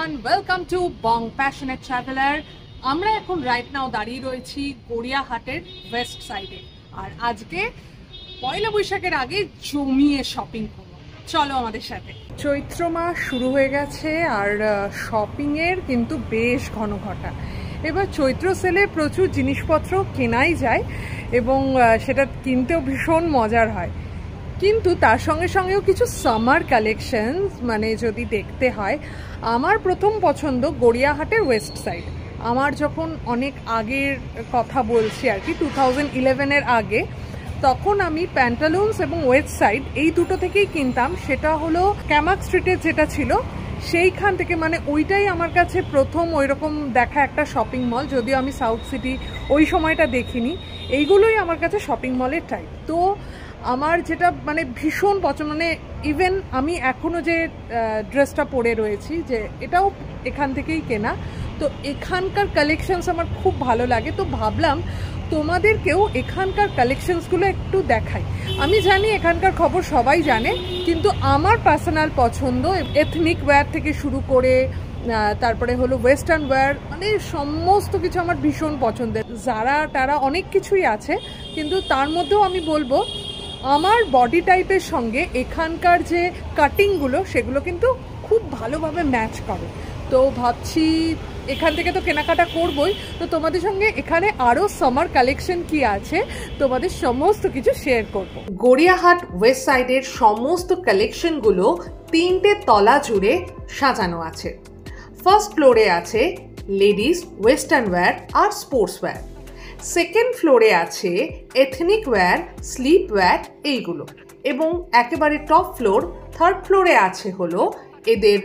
everyone, welcome to Bong Passionate Traveler. আমরা এখন right now দাঁড়িয়ে রয়েছি গড়িয়াহাটের ওয়েস্ট সাইডে। আর আজকে পয়লা বৈশাখের আগে জমিয়ে শপিং করব। চলো আমাদের সাথে। চৈত্র মাস শুরু হয়ে গেছে আর শপিংয়ের কিন্তু বেশ ঘনঘটা। এবার চৈত্র সেলে প্রচুর জিনিসপত্র কেনাই যায় এবং সেটা কিনতেও ভীষণ মজার হয়। কিন্তু তার সঙ্গে সঙ্গেও কিছু সামার কালেকশনস মানে যদি দেখতে হয়, আমার প্রথম পছন্দ গড়িয়াহাটের ওয়েস্ট সাইড। আমার যখন অনেক আগের কথা বলছি আর কি 2011-এর আগে, তখন আমি প্যান্টালুন্স এবং ওয়েস্ট সাইড এই দুটো থেকেই কিনতাম। সেটা হলো ক্যামাক স্ট্রিটে যেটা ছিল সেইখান থেকে, মানে ওইটাই আমার কাছে প্রথম ওইরকম দেখা একটা শপিং মল। যদিও আমি সাউথ সিটি ওই সময়টা দেখিনি, এইগুলোই আমার কাছে শপিং মলের টাইপ। তো আমার যেটা মানে ভীষণ পছন্দ, মানে ইভেন আমি এখনও যে ড্রেসটা পরে রয়েছি যে এটাও এখান থেকেই কেনা। তো এখানকার কালেকশনস আমার খুব ভালো লাগে, তো ভাবলাম তোমাদেরকেও এখানকার কালেকশনসগুলো একটু দেখাই। আমি জানি এখানকার খবর সবাই জানে, কিন্তু আমার পার্সোনাল পছন্দ এথনিক ওয়্যার থেকে শুরু করে তারপরে হলো ওয়েস্টার্ন ওয়্যার, মানে সমস্ত কিছু আমার ভীষণ পছন্দের। যারা তারা অনেক কিছুই আছে, কিন্তু তার মধ্যেও আমি বলবো আমার বডি টাইপের সঙ্গে এখানকার যে কাটিংগুলো সেগুলো কিন্তু খুব ভালোভাবে ম্যাচ করে। তো ভাবছি এখান থেকে তো কেনাকাটা করবই, তো তোমাদের সঙ্গে এখানে আরও সামার কালেকশন কি আছে তোমাদের সমস্ত কিছু শেয়ার করব। গড়িয়াহাট ওয়েস্ট সাইডের সমস্ত কালেকশনগুলো 3টে তলা জুড়ে সাজানো আছে। ফার্স্ট ফ্লোরে আছে লেডিস ওয়েস্টার্ন ওয়্যার আর স্পোর্টস ওয়্যার। সেকেন্ড ফ্লোরে আছে এথনিক ওয়্যার, স্লিপ ওয়্যার এইগুলো, এবং একেবারে টপ ফ্লোর থার্ড ফ্লোরে আছে হলো এদের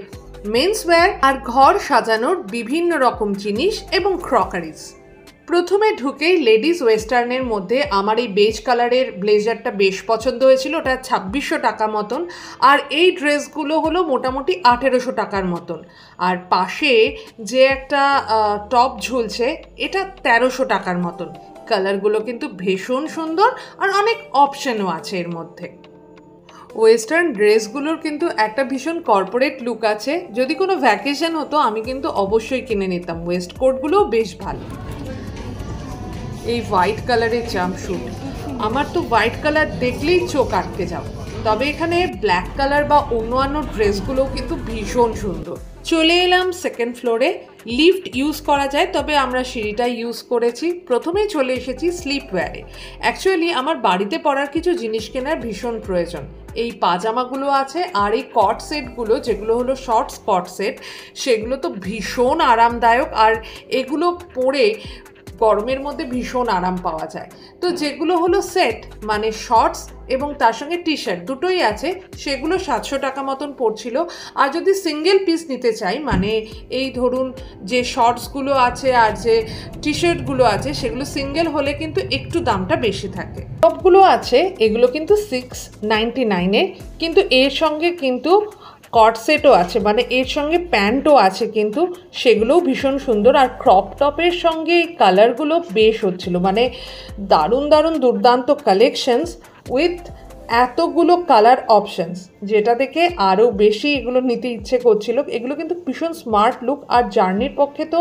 মেন্স ওয়্যার আর ঘর সাজানোর বিভিন্ন রকম জিনিস এবং ক্রকারিজ। প্রথমে ঢুকেই লেডিস ওয়েস্টার্নের মধ্যে আমার এই বেজ কালারের ব্লেজারটা বেশ পছন্দ হয়েছিল, ওটা 2600 টাকা মতন। আর এই ড্রেসগুলো হলো মোটামুটি 1800 টাকার মতন। আর পাশে যে একটা টপ ঝুলছে এটা 1300 টাকার মতন। কালারগুলো কিন্তু ভীষণ সুন্দর আর অনেক অপশনও আছে এর মধ্যে। ওয়েস্টার্ন ড্রেসগুলোর কিন্তু একটা ভীষণ কর্পোরেট লুক আছে। যদি কোনো ভ্যাকেশন হতো আমি কিন্তু অবশ্যই কিনে নিতাম। ওয়েস্ট কোটগুলোও বেশ ভালো। এই হোয়াইট কালারের জাম্পস্যুট, আমার তো হোয়াইট কালার দেখলেই চোখ আটকে যাও। তবে এখানে ব্ল্যাক কালার বা অন্যান্য ড্রেসগুলোও কিন্তু ভীষণ সুন্দর। চলে এলাম সেকেন্ড ফ্লোরে। লিফট ইউজ করা যায়, তবে আমরা সিঁড়িটা ইউজ করেছি। প্রথমেই চলে এসেছি স্লিপ ওয়্যারে। অ্যাকচুয়ালি আমার বাড়িতে পরার কিছু জিনিস কেনার ভীষণ প্রয়োজন। এই পাজামাগুলো আছে আর এই কট সেটগুলো, যেগুলো হলো শর্টস কট সেট, সেগুলো তো ভীষণ আরামদায়ক। আর এগুলো পরে গরমের মধ্যে ভীষণ আরাম পাওয়া যায়। তো যেগুলো হলো সেট মানে শর্টস এবং তার সঙ্গে টি শার্ট দুটোই আছে, সেগুলো 700 টাকা মতন পড়ছিল। আর যদি সিঙ্গেল পিস নিতে চাই, মানে এই ধরুন যে শর্টসগুলো আছে আর যে টি শার্টগুলো আছে, সেগুলো সিঙ্গেল হলে কিন্তু একটু দামটা বেশি থাকে। টপগুলো আছে এগুলো কিন্তু 699-এ, কিন্তু এর সঙ্গে কিন্তু কট সেটও আছে, মানে এর সঙ্গে প্যান্টও আছে, কিন্তু সেগুলোও ভীষণ সুন্দর। আর ক্রপ টপের সঙ্গে এই কালারগুলো বেশ হচ্ছিল, মানে দারুণ দারুণ দুর্দান্ত কালেকশনস উইথ এতগুলো কালার অপশনস, যেটা দেখে আরও বেশি এগুলো নিতে ইচ্ছে করছিল। এগুলো কিন্তু ভীষণ স্মার্ট লুক, আর জার্নির পক্ষে তো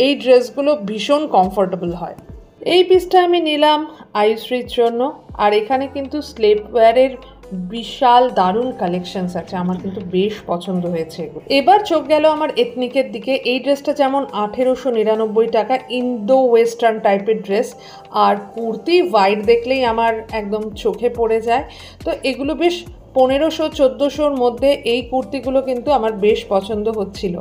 এই ড্রেসগুলো ভীষণ কমফোর্টেবল হয়। এই পিসটা আমি নিলাম আয়ুশ্রীর জন্য। আর এখানে কিন্তু স্লিপ ওয়্যারের বিশাল দারুণ কালেকশনস আছে, আমার কিন্তু বেশ পছন্দ হয়েছে এগুলো। এবার চোখ গেল আমার এথনিকের দিকে। এই ড্রেসটা যেমন 1899 টাকা, ইন্দো ওয়েস্টার্ন টাইপের ড্রেস। আর কুর্তি হোয়াইট দেখলেই আমার একদম চোখে পড়ে যায়। তো এগুলো বেশ 1500-1400-র মধ্যে এই কুর্তিগুলো কিন্তু আমার বেশ পছন্দ হচ্ছিল।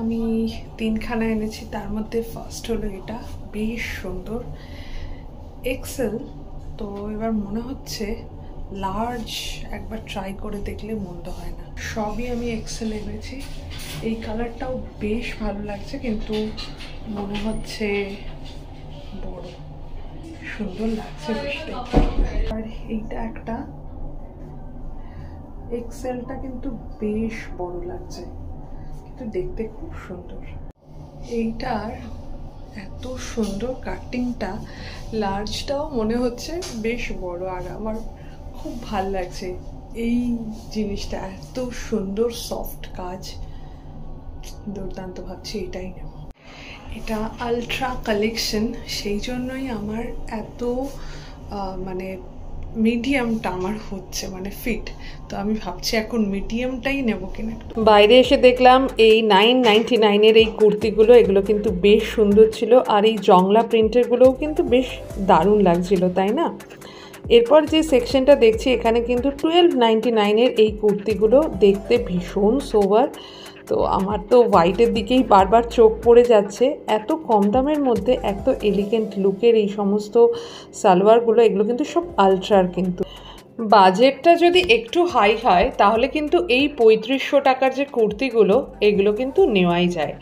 আমি 3খানা এনেছি, তার মধ্যে ফার্স্ট হলো এটা, বেশ সুন্দর এক্সেল। তো এবার মনে হচ্ছে লার্জ একবার ট্রাই করে দেখলে মন্দ হয় না। সবই আমি এক্সেল এনেছি। এই কালারটাও বেশ ভালো লাগছে, কিন্তু মনে হচ্ছে বড়, সুন্দর লাগছে বেশ দেখতে। আর এইটা একটা এক্সেলটা কিন্তু বেশ বড় লাগছে, কিন্তু দেখতে খুব সুন্দর। এইটার এত সুন্দর কাটিংটা, লার্জটাও মনে হচ্ছে বেশ বড়, আর আমার খুব ভাল লাগছে এই জিনিসটা, এত সুন্দর সফট কাজ, দুর্দান্ত। ভাবছি এটাই নেব। এটা আলট্রা কালেকশন, সেই জন্যই আমার এত মানে মিডিয়ামটা আমার হচ্ছে মানে ফিট, তো আমি ভাবছি এখন মিডিয়ামটাই নেব কিনা। বাইরে এসে দেখলাম এই 999-এর এই কুর্তিগুলো, এগুলো কিন্তু বেশ সুন্দর ছিল, আর এই জংলা প্রিন্টেরগুলোও কিন্তু বেশ দারুণ লাগছিল, তাই না? এরপর যে সেকশনটা দেখছি এখানে কিন্তু 1299-এর এই কুর্তিগুলো দেখতে ভীষণ সোবার। তো আমার তো হোয়াইটের দিকেই বারবার চোখ পড়ে যাচ্ছে। এত কম দামের মধ্যে এত এলিগেন্ট লুকের এই সমস্ত সালোয়ারগুলো, এগুলো কিন্তু সব আলট্রার। কিন্তু বাজেটটা যদি একটু হাই হয় তাহলে কিন্তু এই 3500 টাকার যে কুর্তিগুলো, এগুলো কিন্তু নেওয়াই যায়।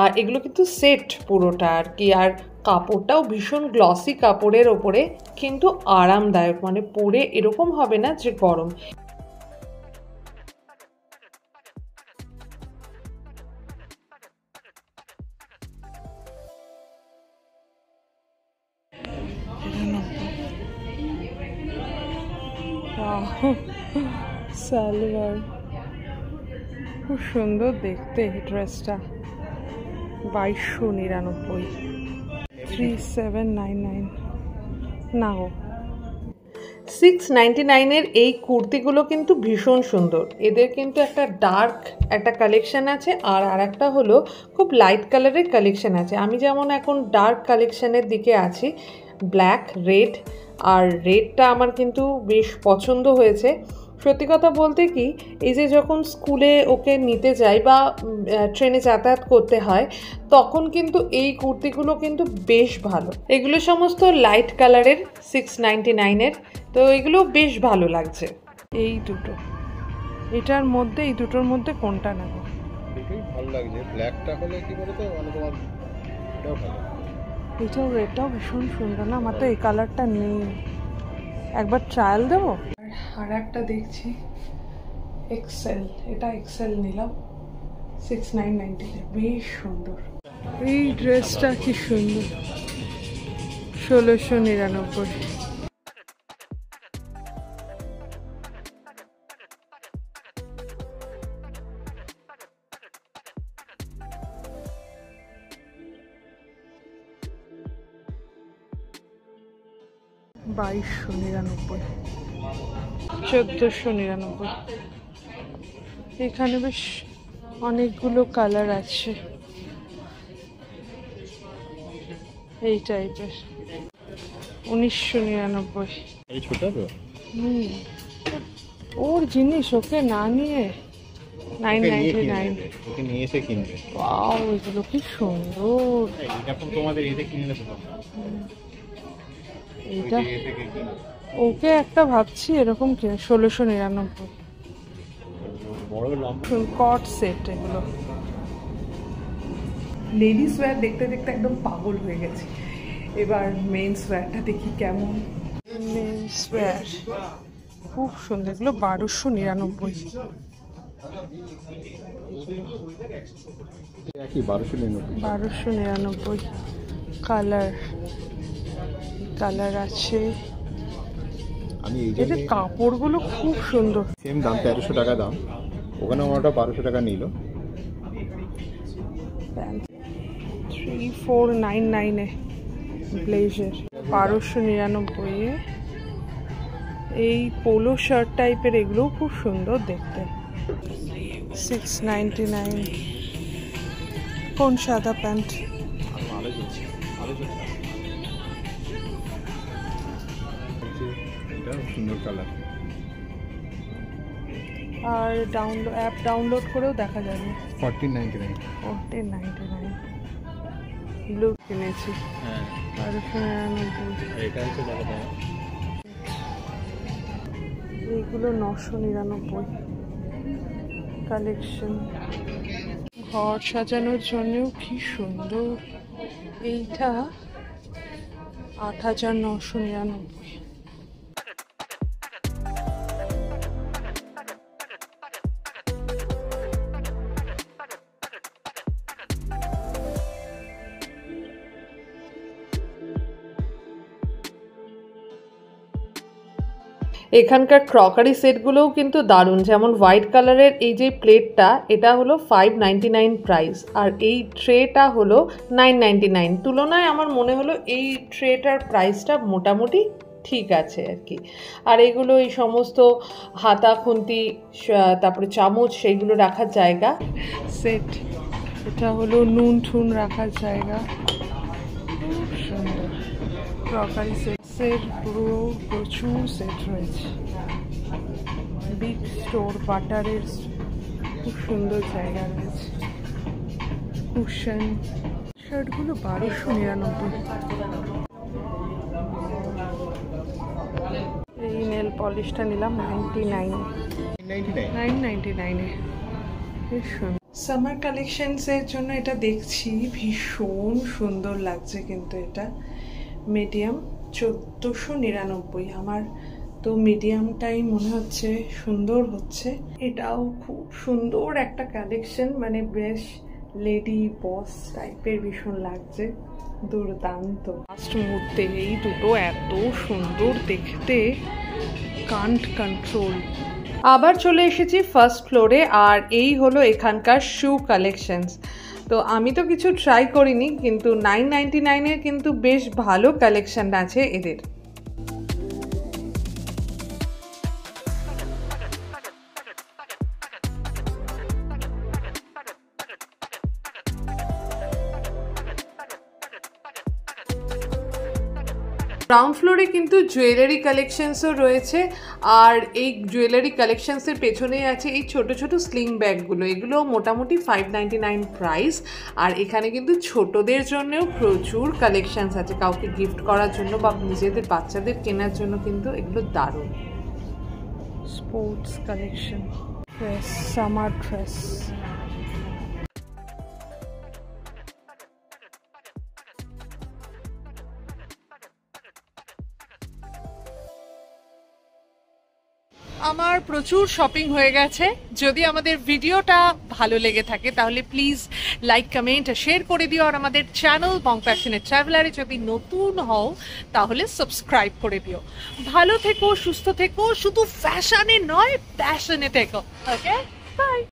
আর এগুলো কিন্তু সেট পুরোটা আর কি, আর কাপড়টাও ভীষণ গ্লসি কাপড়ের ওপরে, কিন্তু আরামদায়ক, মানে পরে এরকম হবে না যে গরম। সালোয়ার খুব সুন্দর দেখতে, ড্রেসটা 2299, 3799 না গো। 699-এর এই কুর্তিগুলো কিন্তু ভীষণ সুন্দর। এদের কিন্তু একটা ডার্ক একটা কালেকশন আছে, আর একটা হলো খুব লাইট কালারের কালেকশন আছে। আমি যেমন এখন ডার্ক কালেকশনের দিকে আছি, ব্ল্যাক, রেড, আর রেডটা আমার কিন্তু বেশ পছন্দ হয়েছে। সত্যি কথা বলতে কি, এই যে যখন স্কুলে ওকে নিতে যাই বা ট্রেনে যাতায়াত করতে হয়, তখন কিন্তু এই কুর্তিগুলো কিন্তু বেশ ভালো। এগুলো সমস্ত লাইট কালারের, 699-এর, তো এগুলো বেশ ভালো লাগছে। এই দুটো, এটার মধ্যে, এই দুটোর মধ্যে কোনটা নেব? দুটোই ভালো লাগছে। ব্ল্যাকটা হলে কি বলতো, মানে তোমার এটাও ভালো, এটাও রেডটাও ভীষণ সুন্দর না? আমার তো এই কালারটা নেই, একবার ট্রায়াল দেবো। আর একটা দেখছি এক্সেল, এটা এক্সেল নিলাম 6990, বেশ সুন্দর। এই ড্রেসটা কি সুন্দর, 1699। $2299, 1499। এখানে বেশ অনেকগুলো কালার আছে এই টাইপের, 1999। এই ছোট তো ওর জিনিস ওকে না নিয়ে 999, ওকে নিয়ে এসে কিনবে। ওয়াও, এগুলো কি সুন্দর। এটা তোমাদের এতে কিনলে তো এইটা ওকে একটা ভাবছি এরকম কিনে 1699, বড় লম্বা কট সেট। এগুলো লেডিস ওয়্যার দেখতে দেখতে একদম পাগল হয়ে গেছে, এবার মেন্স ওয়্যারটা দেখি কেমন। মেন্স ওয়্যার খুব সুন্দর, এগুলো 1299। একই 1299 কালার, কালার আছে। আমি এই যে এদের কাপড়গুলো খুব সুন্দর। সেম দাম 1300 টাকা দাম, ওখানে ওটা 1200 টাকা নিল। 3499-এ ব্লেজার, 1299-এ এই পোলো শার্ট টাইপের, এগুলোও খুব সুন্দর দেখতে। 699 কোন সাদা প্যান্ট, এটা সুন্দর কালার। আর অ্যাপ ডাউনলোড করেও দেখা যাবে। 1499। 1499 ব্লু কিনেছি। হ্যাঁ, 1299। এটা হচ্ছে দাদা, এইগুলো 999 কালেকশন। ঘর সাজানোর জন্যও কি সুন্দর। এইটা 8999। এখানকার ক্রকারি সেটগুলোও কিন্তু দারুণ, যেমন হোয়াইট কালারের এই যে প্লেটটা, এটা হলো 599 প্রাইস, আর এই ট্রেটা হলো 999। তুলনায় আমার মনে হলো এই ট্রেটার প্রাইসটা মোটামুটি ঠিক আছে আর কি। আর এগুলো এই সমস্ত হাতা খুন্তি, তারপরে চামচ, সেইগুলো রাখার জায়গা সেট। এটা হলো নুন ঠুন রাখার জায়গা, খুব সুন্দর। ক্রকারি সেটসের পুরো প্রচুর সেট রয়েছে। বিগ স্টোর, বাটারের খুব সুন্দর জায়গা রয়েছে। কুশন শার্টগুলো 1299। এই নেল পলিশটা নিলাম 999 এ। বেশ সুন্দর। সামার কালেকশনসের জন্য এটা দেখছি, ভীষণ সুন্দর লাগছে কিন্তু এটা মিডিয়াম 1499। আমার তো মিডিয়ামটাই মনে হচ্ছে সুন্দর হচ্ছে। এটাও খুব সুন্দর একটা কালেকশন, মানে বেশ লেডি বস টাইপের ভীষণ লাগছে, দুর্দান্ত। লাস্ট মুহূর্তে এই দুটো এত সুন্দর দেখতে, কান্ট কন্ট্রোল। আবার চলে এসেছি ফার্স্ট ফ্লোরে, আর এই হলো এখানকার শু কালেকশনস। তো আমি তো কিছু ট্রাই করিনি, কিন্তু 999 কিন্তু বেশ ভালো কালেকশন আছে এদের। গ্রাউন্ড ফ্লোরে কিন্তু জুয়েলারি কালেকশনসও রয়েছে, আর এই জুয়েলারি কালেকশনসের পেছনেই আছে এই ছোট ছোট স্লিং ব্যাগগুলো। এগুলো মোটামুটি 599 প্রাইস। আর এখানে কিন্তু ছোটদের জন্যও প্রচুর কালেকশনস আছে, কাউকে গিফট করার জন্য বা নিজেদের বাচ্চাদের কেনার জন্য কিন্তু এগুলো দারুণ। Sports collection, dress, summer dress. আমার প্রচুর শপিং হয়ে গেছে। যদি আমাদের ভিডিওটা ভালো লেগে থাকে তাহলে প্লিজ লাইক, কমেন্ট, শেয়ার করে দিও। আর আমাদের চ্যানেল বং প্যাশনেট ট্রাভেলারে যদি নতুন হও তাহলে সাবস্ক্রাইব করে দিও। ভালো থেকো, সুস্থ থেকো, শুধু ফ্যাশনে নয় প্যাশনে থেকো। ওকে, বাই।